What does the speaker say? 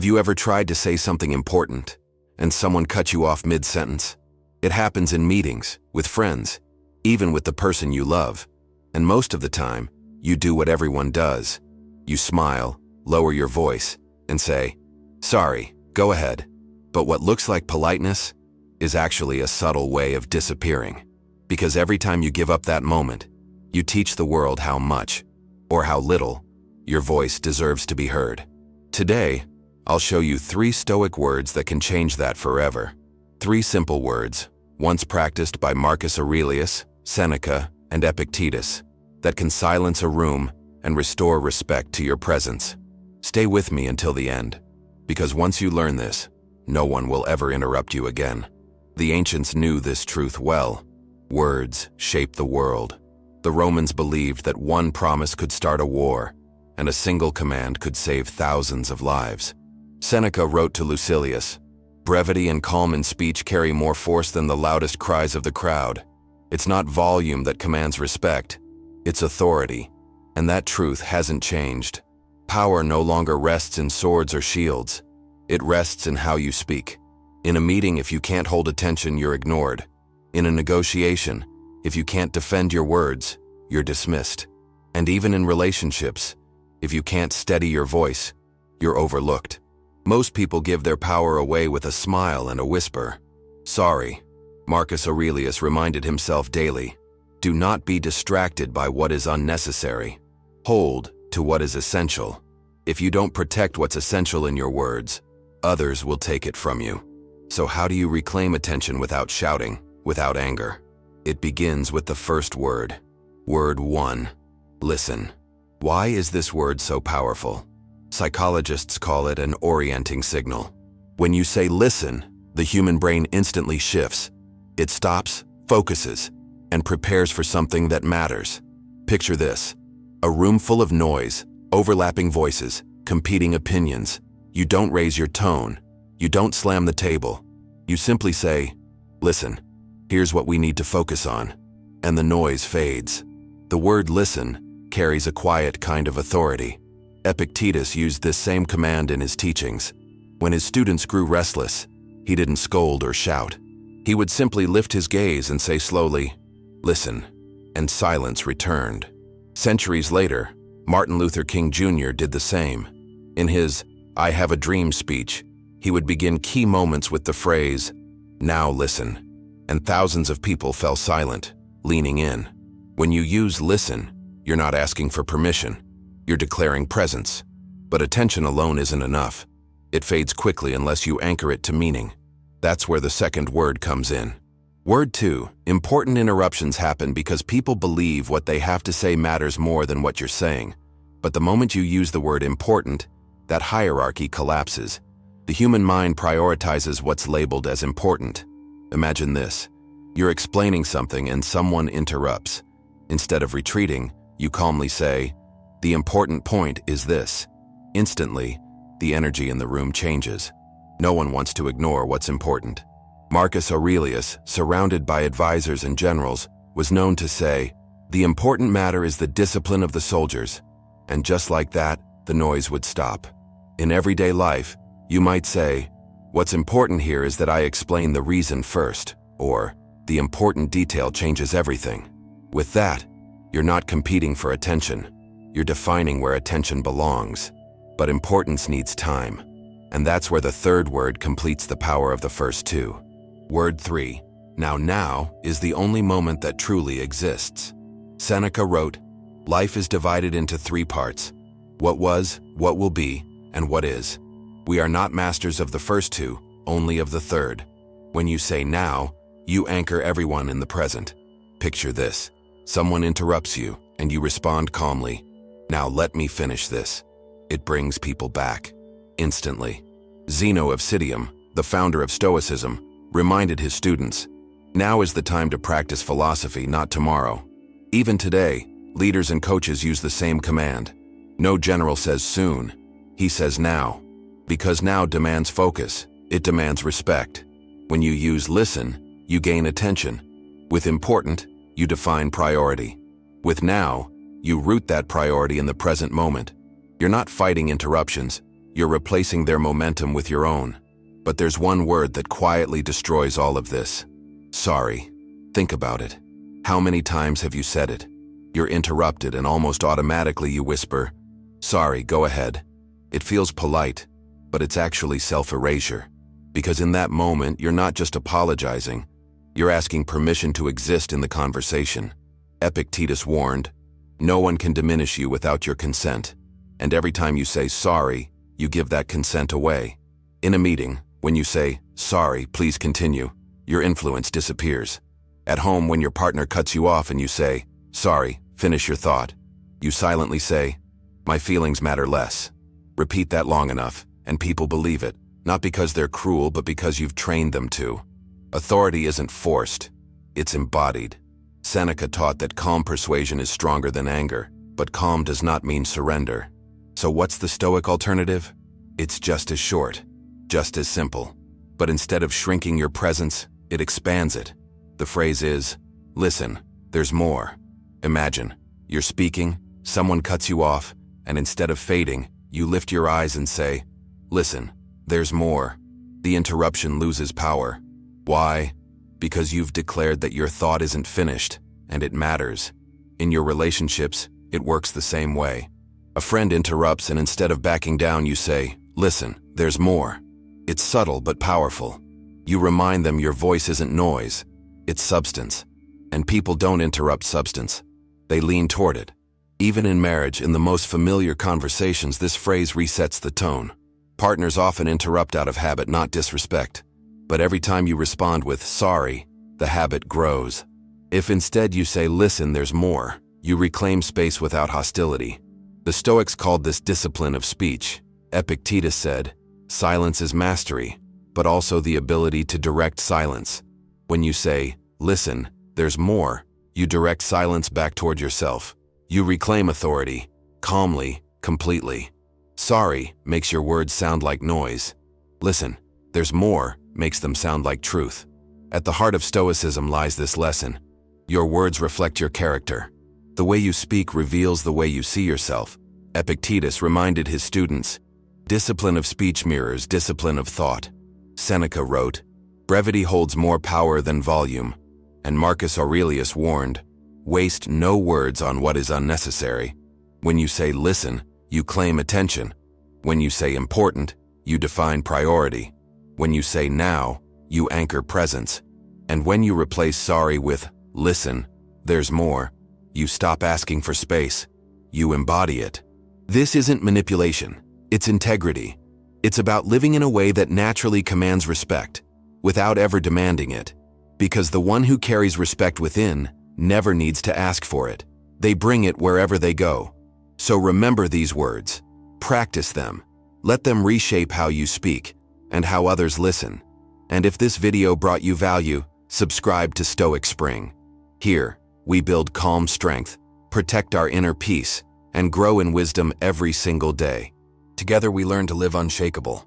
Have you ever tried to say something important and someone cut you off mid-sentence? It happens in meetings, with friends, even with the person you love. And most of the time, you do what everyone does. You smile, lower your voice, and say, "Sorry, go ahead." But what looks like politeness is actually a subtle way of disappearing. Because every time you give up that moment, you teach the world how much, or how little, your voice deserves to be heard. Today, I'll show you 3 Stoic words that can change that forever. 3 simple words, once practiced by Marcus Aurelius, Seneca, and Epictetus, that can silence a room and restore respect to your presence. Stay with me until the end, because once you learn this, no one will ever interrupt you again. The ancients knew this truth well. Words shape the world. The Romans believed that one promise could start a war, and a single command could save thousands of lives. Seneca wrote to Lucilius, "Brevity and calm in speech carry more force than the loudest cries of the crowd. It's not volume that commands respect, it's authority." And that truth hasn't changed. Power no longer rests in swords or shields. It rests in how you speak. In a meeting, if you can't hold attention, you're ignored. In a negotiation, if you can't defend your words, you're dismissed. And even in relationships, if you can't steady your voice, you're overlooked. Most people give their power away with a smile and a whisper. Sorry, Marcus Aurelius reminded himself daily. Do not be distracted by what is unnecessary. Hold to what is essential. If you don't protect what's essential in your words, others will take it from you. So how do you reclaim attention without shouting, without anger? It begins with the first word. Word 1. Listen. Why is this word so powerful? Psychologists call it an orienting signal. When you say listen, the human brain instantly shifts. It stops, focuses, and prepares for something that matters. Picture this. A room full of noise, overlapping voices, competing opinions. You don't raise your tone. You don't slam the table. You simply say, "Listen, here's what we need to focus on." And the noise fades. The word listen carries a quiet kind of authority. Epictetus used this same command in his teachings. When his students grew restless, he didn't scold or shout. He would simply lift his gaze and say slowly, "Listen," and silence returned. Centuries later, Martin Luther King Jr. did the same. In his "I Have a Dream" speech, he would begin key moments with the phrase, "Now listen," and thousands of people fell silent, leaning in. When you use listen, you're not asking for permission. You're declaring presence. But attention alone isn't enough. It fades quickly unless you anchor it to meaning. That's where the second word comes in. Word 2. Important interruptions happen because people believe what they have to say matters more than what you're saying. But the moment you use the word important, that hierarchy collapses. The human mind prioritizes what's labeled as important. Imagine this. You're explaining something and someone interrupts. Instead of retreating, you calmly say, "The important point is this." Instantly, the energy in the room changes. No one wants to ignore what's important. Marcus Aurelius, surrounded by advisors and generals, was known to say, "The important matter is the discipline of the soldiers." And just like that, the noise would stop. In everyday life, you might say, "What's important here is that I explain the reason first," or "The important detail changes everything." With that, you're not competing for attention. You're defining where attention belongs. But importance needs time. And that's where the third word completes the power of the first 2. Word 3. Now is the only moment that truly exists. Seneca wrote, "Life is divided into 3 parts. What was, what will be, and what is. We are not masters of the first 2, only of the third." When you say now, you anchor everyone in the present. Picture this. Someone interrupts you, and you respond calmly, "Now let me finish this." It brings people back, instantly. Zeno of Citium, the founder of Stoicism, reminded his students, "Now is the time to practice philosophy, not tomorrow." Even today, leaders and coaches use the same command. No general says soon, he says now. Because now demands focus, it demands respect. When you use listen, you gain attention. With important, you define priority. With now, you root that priority in the present moment. You're not fighting interruptions, You're replacing their momentum with your own. But there's one word that quietly destroys all of this. Sorry. Think about it. How many times have you said it? You're interrupted and almost automatically you whisper, "Sorry, go ahead." It feels polite, but it's actually self-erasure. Because in that moment, you're not just apologizing, you're asking permission to exist in the conversation. Epictetus warned, "No one can diminish you without your consent." And every time you say sorry, you give that consent away. In a meeting, when you say, "Sorry, please continue," your influence disappears. At home, when your partner cuts you off and you say, "Sorry, finish your thought," you silently say, "My feelings matter less." Repeat that long enough, and people believe it, not because they're cruel, but because you've trained them to. Authority isn't forced, it's embodied. Seneca taught that calm persuasion is stronger than anger, but calm does not mean surrender. So what's the Stoic alternative? It's just as short, just as simple. But instead of shrinking your presence, it expands it. The phrase is, "Listen, there's more." Imagine, you're speaking, someone cuts you off, and instead of fading, you lift your eyes and say, "Listen, there's more." The interruption loses power. Why? Because you've declared that your thought isn't finished, and it matters. In your relationships, it works the same way. A friend interrupts, and instead of backing down, you say, "Listen, there's more." It's subtle but powerful. You remind them your voice isn't noise, it's substance. And people don't interrupt substance. They lean toward it. Even in marriage, in the most familiar conversations, this phrase resets the tone. Partners often interrupt out of habit, not disrespect. But every time you respond with "sorry," the habit grows. If instead you say, "Listen, there's more," you reclaim space without hostility. The Stoics called this discipline of speech. Epictetus said, "Silence is mastery, but also the ability to direct silence." When you say, "Listen, there's more," you direct silence back toward yourself. You reclaim authority, calmly, completely. "Sorry" makes your words sound like noise. "Listen, there's more" makes them sound like truth. At the heart of Stoicism lies this lesson. Your words reflect your character. The way you speak reveals the way you see yourself. Epictetus reminded his students, "Discipline of speech mirrors discipline of thought." Seneca wrote, "Brevity holds more power than volume." And Marcus Aurelius warned, "Waste no words on what is unnecessary." When you say "listen," you claim attention. When you say "important," you define priority. When you say "now," you anchor presence. And when you replace "sorry" with "listen, there's more," you stop asking for space. You embody it. This isn't manipulation. It's integrity. It's about living in a way that naturally commands respect, without ever demanding it. Because the one who carries respect within never needs to ask for it. They bring it wherever they go. So remember these words. Practice them. Let them reshape how you speak and how others listen. And if this video brought you value, subscribe to Stoic Spring. Here, we build calm strength, protect our inner peace, and grow in wisdom every single day. Together we learn to live unshakable.